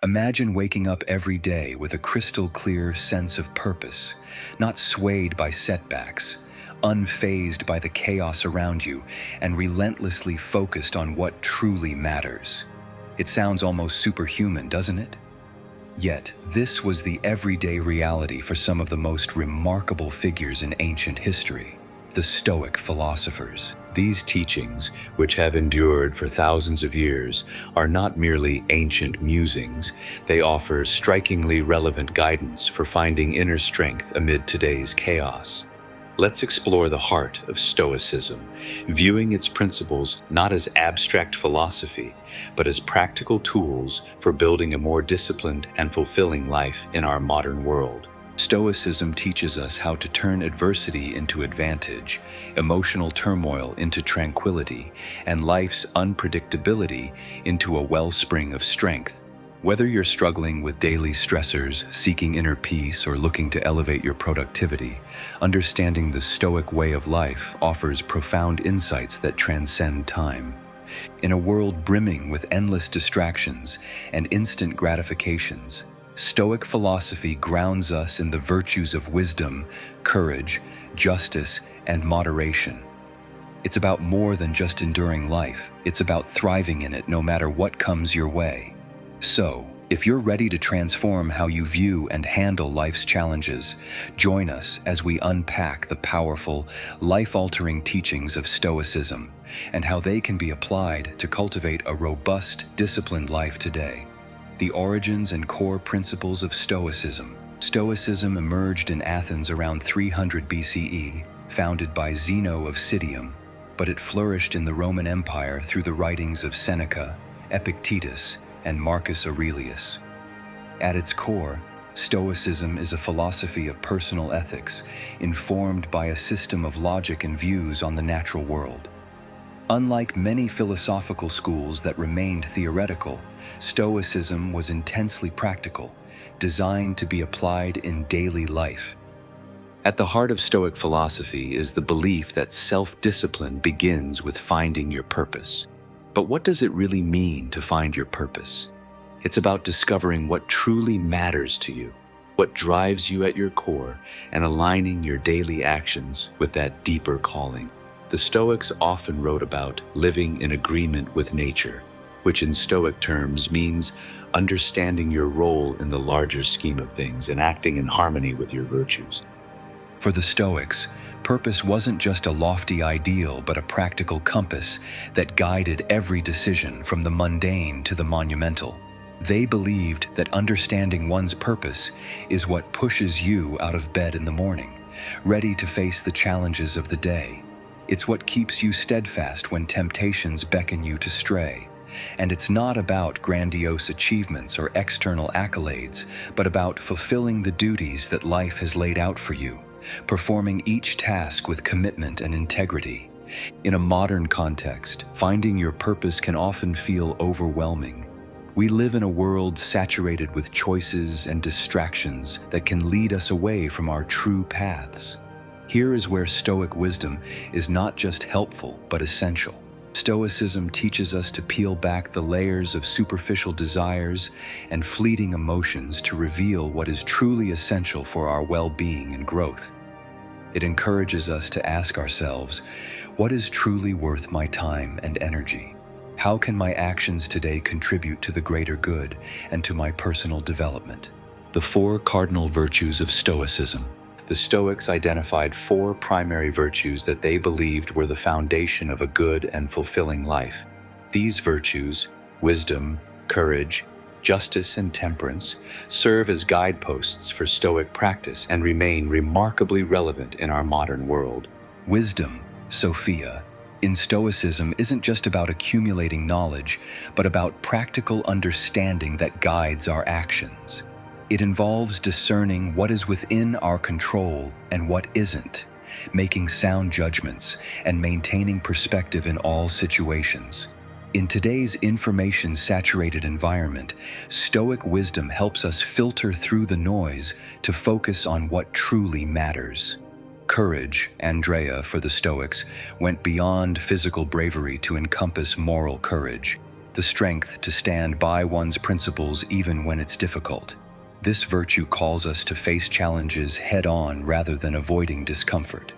Imagine waking up every day with a crystal clear sense of purpose, not swayed by setbacks, unfazed by the chaos around you, and relentlessly focused on what truly matters. It sounds almost superhuman, doesn't it? Yet, this was the everyday reality for some of the most remarkable figures in ancient history, the Stoic philosophers. These teachings, which have endured for thousands of years, are not merely ancient musings. They offer strikingly relevant guidance for finding inner strength amid today's chaos. Let's explore the heart of Stoicism, viewing its principles not as abstract philosophy, but as practical tools for building a more disciplined and fulfilling life in our modern world. Stoicism teaches us how to turn adversity into advantage, emotional turmoil into tranquility, and life's unpredictability into a wellspring of strength. Whether you're struggling with daily stressors, seeking inner peace, or looking to elevate your productivity, understanding the Stoic way of life offers profound insights that transcend time. In a world brimming with endless distractions and instant gratifications, Stoic philosophy grounds us in the virtues of wisdom, courage, justice, and moderation. It's about more than just enduring life. It's about thriving in it no matter what comes your way. So, if you're ready to transform how you view and handle life's challenges, join us as we unpack the powerful, life-altering teachings of Stoicism and how they can be applied to cultivate a robust, disciplined life today. The origins and core principles of Stoicism. Stoicism emerged in Athens around 300 BCE, founded by Zeno of Citium, but it flourished in the Roman Empire through the writings of Seneca, Epictetus, and Marcus Aurelius. At its core, Stoicism is a philosophy of personal ethics, informed by a system of logic and views on the natural world. Unlike many philosophical schools that remained theoretical, Stoicism was intensely practical, designed to be applied in daily life. At the heart of Stoic philosophy is the belief that self-discipline begins with finding your purpose. But what does it really mean to find your purpose? It's about discovering what truly matters to you, what drives you at your core, and aligning your daily actions with that deeper calling. The Stoics often wrote about living in agreement with nature, which in Stoic terms means understanding your role in the larger scheme of things and acting in harmony with your virtues. For the Stoics, purpose wasn't just a lofty ideal, but a practical compass that guided every decision from the mundane to the monumental. They believed that understanding one's purpose is what pushes you out of bed in the morning, ready to face the challenges of the day. It's what keeps you steadfast when temptations beckon you to stray. And it's not about grandiose achievements or external accolades, but about fulfilling the duties that life has laid out for you, performing each task with commitment and integrity. In a modern context, finding your purpose can often feel overwhelming. We live in a world saturated with choices and distractions that can lead us away from our true paths. Here is where Stoic wisdom is not just helpful, but essential. Stoicism teaches us to peel back the layers of superficial desires and fleeting emotions to reveal what is truly essential for our well-being and growth. It encourages us to ask ourselves, what is truly worth my time and energy? How can my actions today contribute to the greater good and to my personal development? The four cardinal virtues of Stoicism. The Stoics identified four primary virtues that they believed were the foundation of a good and fulfilling life. These virtues, wisdom, courage, justice, and temperance, serve as guideposts for Stoic practice and remain remarkably relevant in our modern world. Wisdom, Sophia, in Stoicism isn't just about accumulating knowledge, but about practical understanding that guides our actions. It involves discerning what is within our control and what isn't, making sound judgments and maintaining perspective in all situations. In today's information-saturated environment, Stoic wisdom helps us filter through the noise to focus on what truly matters. Courage, Andrea, for the Stoics, went beyond physical bravery to encompass moral courage. the strength to stand by one's principles even when it's difficult. This virtue calls us to face challenges head-on rather than avoiding discomfort.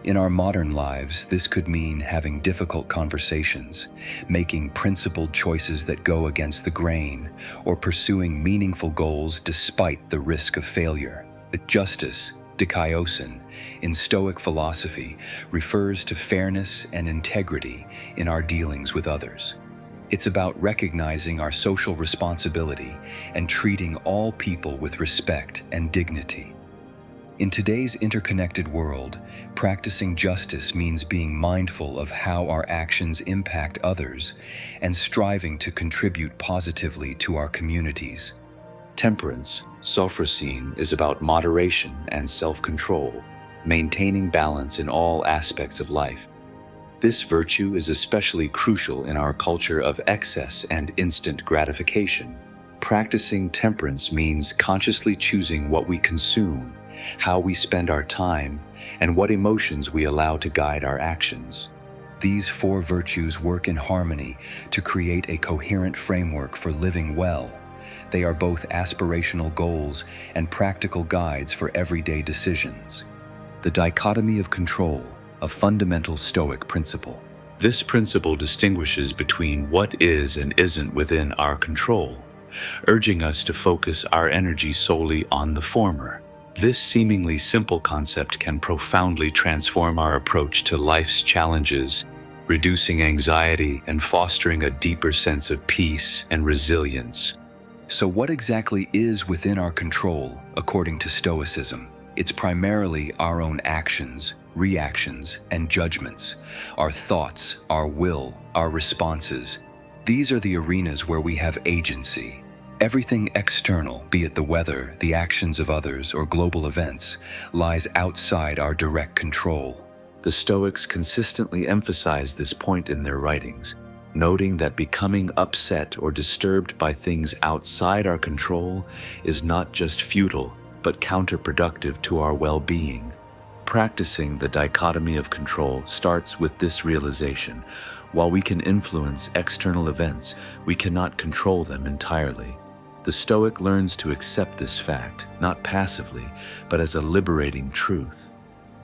In our modern lives, this could mean having difficult conversations, making principled choices that go against the grain, or pursuing meaningful goals despite the risk of failure. Justice, dichotomy, in Stoic philosophy, refers to fairness and integrity in our dealings with others. It's about recognizing our social responsibility and treating all people with respect and dignity. In today's interconnected world, practicing justice means being mindful of how our actions impact others and striving to contribute positively to our communities. Temperance, self-reliance, is about moderation and self-control, maintaining balance in all aspects of life. This virtue is especially crucial in our culture of excess and instant gratification. Practicing temperance means consciously choosing what we consume, how we spend our time, and what emotions we allow to guide our actions. These four virtues work in harmony to create a coherent framework for living well. They are both aspirational goals and practical guides for everyday decisions. The dichotomy of control, a fundamental Stoic principle. This principle distinguishes between what is and isn't within our control, urging us to focus our energy solely on the former. This seemingly simple concept can profoundly transform our approach to life's challenges, reducing anxiety and fostering a deeper sense of peace and resilience. So what exactly is within our control, according to Stoicism? It's primarily our own actions, reactions, and judgments, our thoughts, our will, our responses. These are the arenas where we have agency. Everything external, be it the weather, the actions of others, or global events, lies outside our direct control. The Stoics consistently emphasize this point in their writings, noting that becoming upset or disturbed by things outside our control is not just futile, but counterproductive to our well-being. Practicing the dichotomy of control starts with this realization: while we can influence external events, we cannot control them entirely. The Stoic learns to accept this fact, not passively, but as a liberating truth.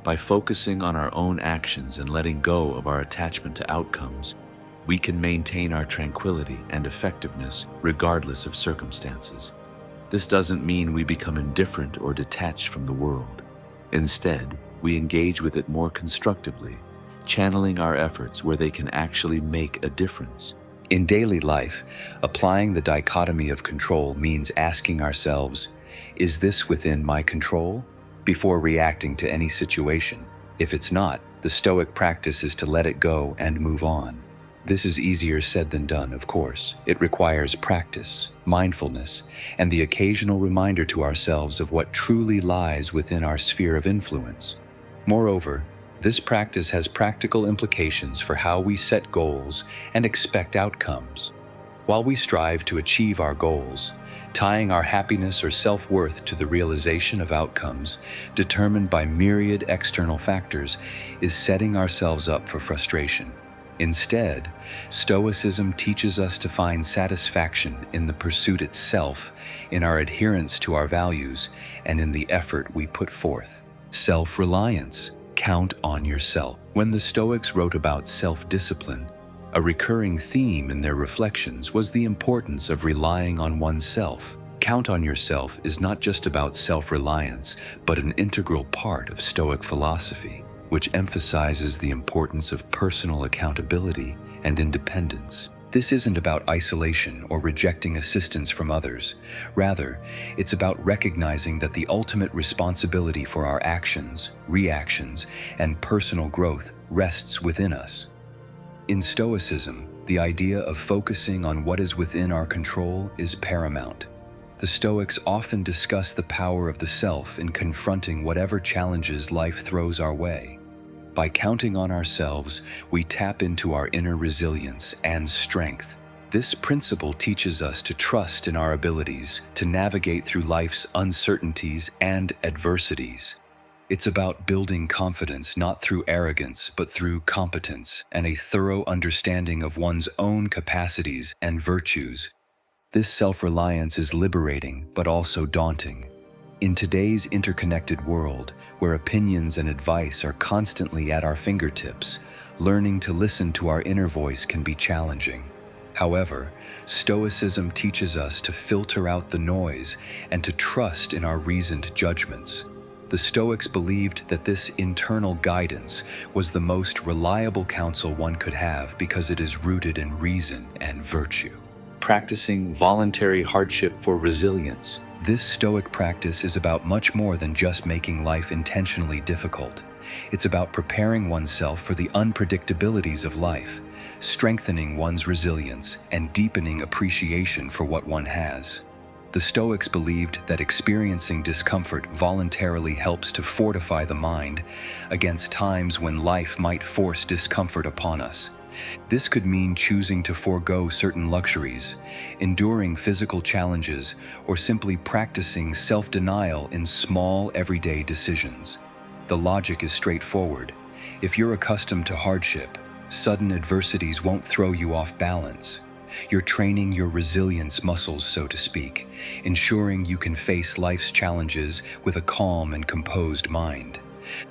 By focusing on our own actions and letting go of our attachment to outcomes, we can maintain our tranquility and effectiveness regardless of circumstances. This doesn't mean we become indifferent or detached from the world. Instead, we engage with it more constructively, channeling our efforts where they can actually make a difference. In daily life, applying the dichotomy of control means asking ourselves, is this within my control? Before reacting to any situation. If it's not, the Stoic practice is to let it go and move on. This is easier said than done, of course. It requires practice, mindfulness, and the occasional reminder to ourselves of what truly lies within our sphere of influence. Moreover, this practice has practical implications for how we set goals and expect outcomes. While we strive to achieve our goals, tying our happiness or self-worth to the realization of outcomes determined by myriad external factors is setting ourselves up for frustration. Instead, Stoicism teaches us to find satisfaction in the pursuit itself, in our adherence to our values, and in the effort we put forth. Self-reliance. Count on yourself. When the Stoics wrote about self-discipline, a recurring theme in their reflections was the importance of relying on oneself. Count on yourself is not just about self-reliance, but an integral part of Stoic philosophy, which emphasizes the importance of personal accountability and independence. This isn't about isolation or rejecting assistance from others. Rather, it's about recognizing that the ultimate responsibility for our actions, reactions, and personal growth rests within us. In Stoicism, the idea of focusing on what is within our control is paramount. The Stoics often discuss the power of the self in confronting whatever challenges life throws our way. By counting on ourselves, we tap into our inner resilience and strength. This principle teaches us to trust in our abilities to navigate through life's uncertainties and adversities. It's about building confidence not through arrogance, but through competence and a thorough understanding of one's own capacities and virtues. This self-reliance is liberating, but also daunting. In today's interconnected world, where opinions and advice are constantly at our fingertips, learning to listen to our inner voice can be challenging. However, Stoicism teaches us to filter out the noise and to trust in our reasoned judgments. The Stoics believed that this internal guidance was the most reliable counsel one could have because it is rooted in reason and virtue. Practicing voluntary hardship for resilience. This Stoic practice is about much more than just making life intentionally difficult. It's about preparing oneself for the unpredictabilities of life, strengthening one's resilience, and deepening appreciation for what one has. The Stoics believed that experiencing discomfort voluntarily helps to fortify the mind against times when life might force discomfort upon us. This could mean choosing to forego certain luxuries, enduring physical challenges, or simply practicing self-denial in small, everyday decisions. The logic is straightforward. If you're accustomed to hardship, sudden adversities won't throw you off balance. You're training your resilience muscles, so to speak, ensuring you can face life's challenges with a calm and composed mind.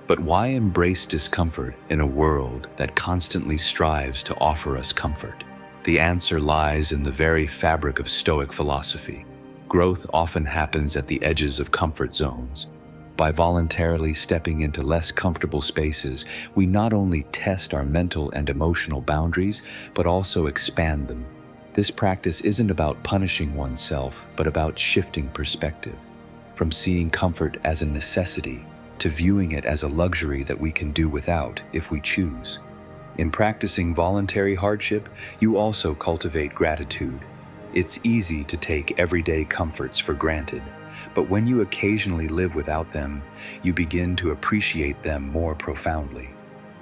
But why embrace discomfort in a world that constantly strives to offer us comfort? The answer lies in the very fabric of Stoic philosophy. Growth often happens at the edges of comfort zones. By voluntarily stepping into less comfortable spaces, we not only test our mental and emotional boundaries, but also expand them. This practice isn't about punishing oneself, but about shifting perspective, from seeing comfort as a necessity to viewing it as a luxury that we can do without if we choose. In practicing voluntary hardship, you also cultivate gratitude. It's easy to take everyday comforts for granted, but when you occasionally live without them, you begin to appreciate them more profoundly.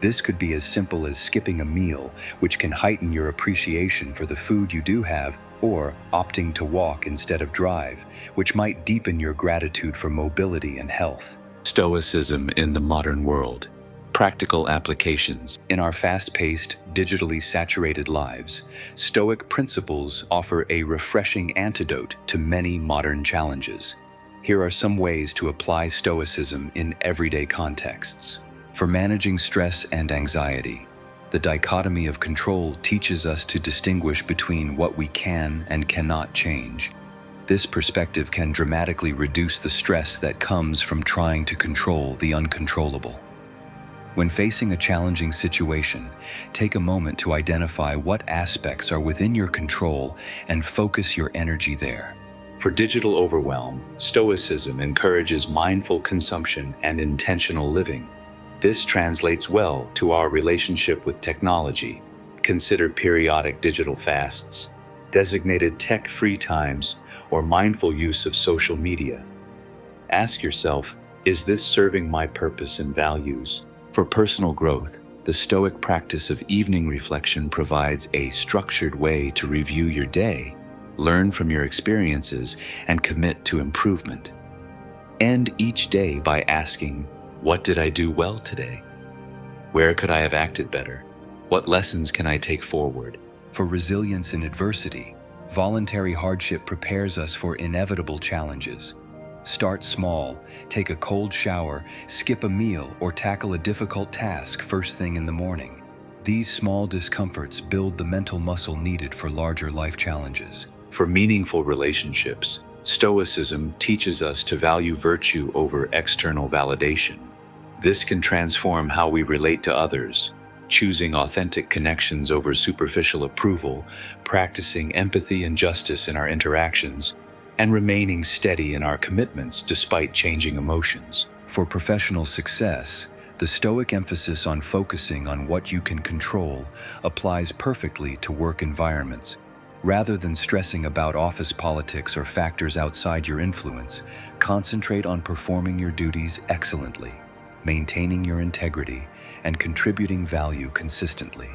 This could be as simple as skipping a meal, which can heighten your appreciation for the food you do have, or opting to walk instead of drive, which might deepen your gratitude for mobility and health. Stoicism in the modern world. Practical applications. In our fast-paced, digitally saturated lives, Stoic principles offer a refreshing antidote to many modern challenges. Here are some ways to apply Stoicism in everyday contexts. For managing stress and anxiety, the dichotomy of control teaches us to distinguish between what we can and cannot change. This perspective can dramatically reduce the stress that comes from trying to control the uncontrollable. When facing a challenging situation, take a moment to identify what aspects are within your control and focus your energy there. For digital overwhelm, Stoicism encourages mindful consumption and intentional living. This translates well to our relationship with technology. Consider periodic digital fasts, designated tech-free times, or mindful use of social media. Ask yourself, is this serving my purpose and values? For personal growth, the Stoic practice of evening reflection provides a structured way to review your day, learn from your experiences, and commit to improvement. End each day by asking, what did I do well today? Where could I have acted better? What lessons can I take forward? For resilience in adversity, voluntary hardship prepares us for inevitable challenges. Start small, take a cold shower, skip a meal, or tackle a difficult task first thing in the morning. These small discomforts build the mental muscle needed for larger life challenges. For meaningful relationships, Stoicism teaches us to value virtue over external validation. This can transform how we relate to others, choosing authentic connections over superficial approval, practicing empathy and justice in our interactions, and remaining steady in our commitments despite changing emotions. For professional success, the Stoic emphasis on focusing on what you can control applies perfectly to work environments. Rather than stressing about office politics or factors outside your influence, concentrate on performing your duties excellently, maintaining your integrity, and contributing value consistently.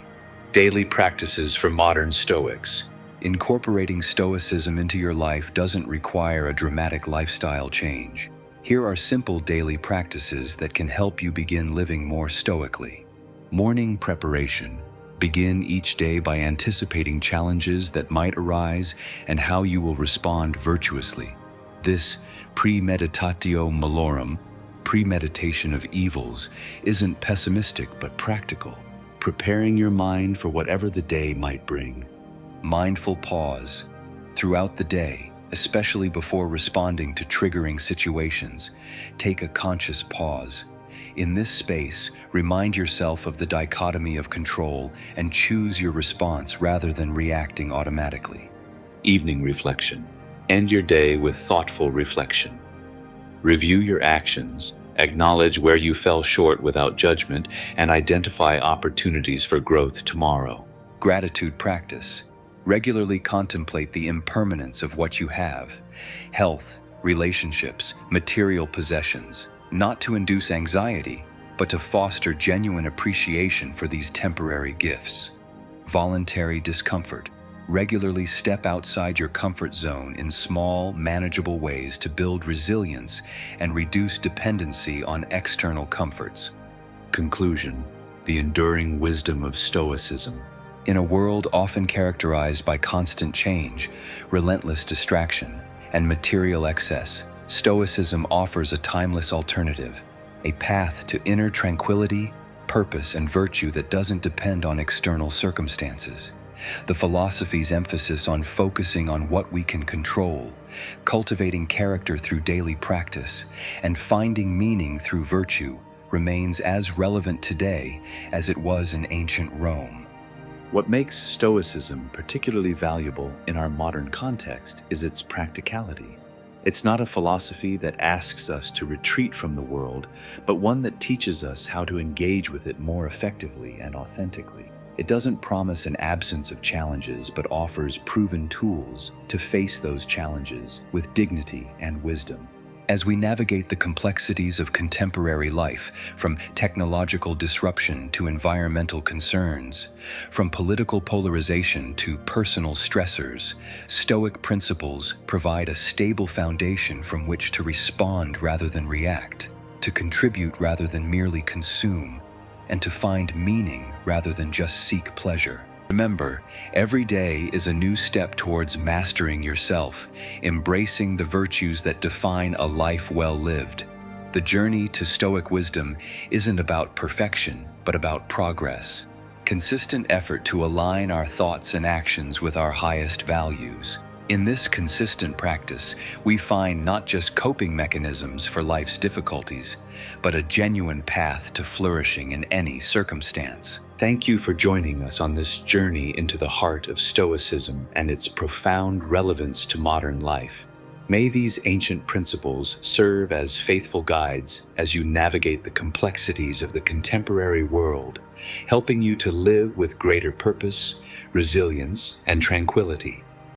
Daily practices for modern Stoics. Incorporating Stoicism into your life doesn't require a dramatic lifestyle change. Here are simple daily practices that can help you begin living more stoically. Morning preparation. Begin each day by anticipating challenges that might arise and how you will respond virtuously. This premeditatio malorum, premeditation of evils, isn't pessimistic but practical, preparing your mind for whatever the day might bring. Mindful pause. Throughout the day, especially before responding to triggering situations, take a conscious pause. In this space, remind yourself of the dichotomy of control and choose your response rather than reacting automatically. Evening reflection. End your day with thoughtful reflection. Review your actions, acknowledge where you fell short without judgment, and identify opportunities for growth tomorrow. Gratitude practice. Regularly contemplate the impermanence of what you have: health, relationships, material possessions, not to induce anxiety, but to foster genuine appreciation for these temporary gifts. Voluntary discomfort. Regularly step outside your comfort zone in small, manageable ways to build resilience and reduce dependency on external comforts. Conclusion: the enduring wisdom of Stoicism. In a world often characterized by constant change, relentless distraction, and material excess, Stoicism offers a timeless alternative, a path to inner tranquility, purpose, and virtue that doesn't depend on external circumstances. The philosophy's emphasis on focusing on what we can control, cultivating character through daily practice, and finding meaning through virtue remains as relevant today as it was in ancient Rome. What makes Stoicism particularly valuable in our modern context is its practicality. It's not a philosophy that asks us to retreat from the world, but one that teaches us how to engage with it more effectively and authentically. It doesn't promise an absence of challenges, but offers proven tools to face those challenges with dignity and wisdom. As we navigate the complexities of contemporary life, from technological disruption to environmental concerns, from political polarization to personal stressors, Stoic principles provide a stable foundation from which to respond rather than react, to contribute rather than merely consume, and to find meaning rather than just seek pleasure. Remember, every day is a new step towards mastering yourself, embracing the virtues that define a life well lived. The journey to Stoic wisdom isn't about perfection, but about progress. Consistent effort to align our thoughts and actions with our highest values. In this consistent practice, we find not just coping mechanisms for life's difficulties, but a genuine path to flourishing in any circumstance. Thank you for joining us on this journey into the heart of Stoicism and its profound relevance to modern life. May these ancient principles serve as faithful guides as you navigate the complexities of the contemporary world, helping you to live with greater purpose, resilience, and tranquility.